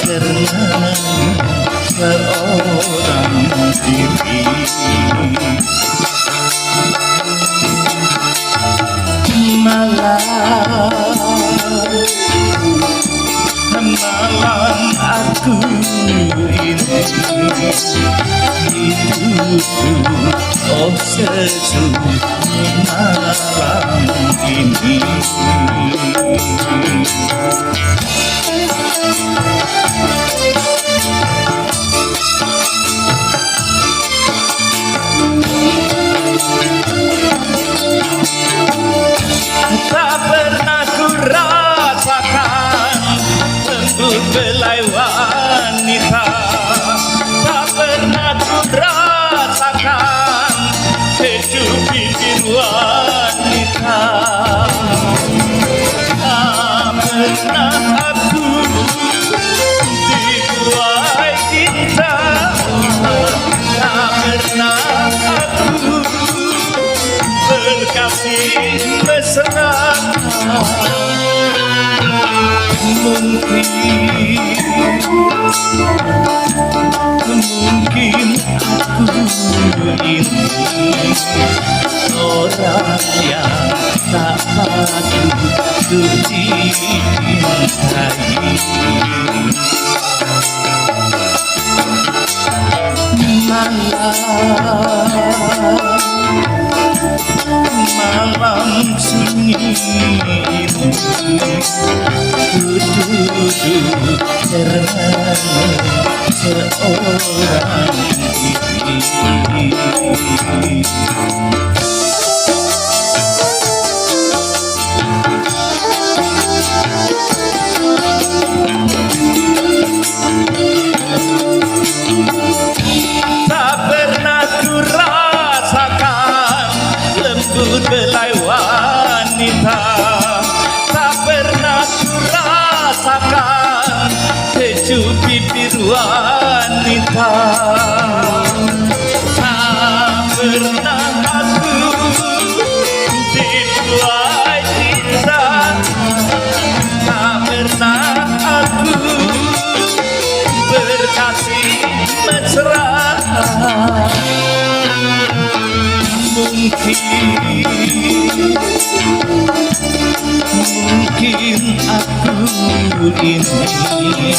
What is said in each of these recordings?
karena seorang diri. Malam aku ini hidupku, oh sejuk malam ini. Tak pernah ku rasakan lembut belai wanita, tak pernah ku rasakan kecup bibir wanita. Tak pernah aku dibuai cinta, tak pernah aku berkasih mesra. Mungkin aku ini orang yang tak patut dicintai. Malam sunyi ini ku duduk termenung seorang diri. Tak pernah ku rasakan lembut belai wanita, tak pernah ku rasakan kecup bibir wanita. Tak pernah aku dibuai cinta, tak pernah aku berkasih mesra. Mungkin aku ini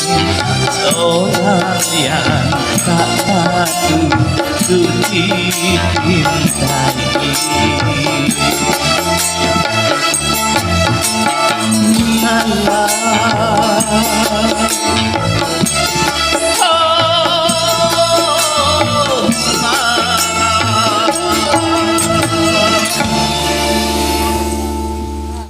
seorang yang tak patut dicintai.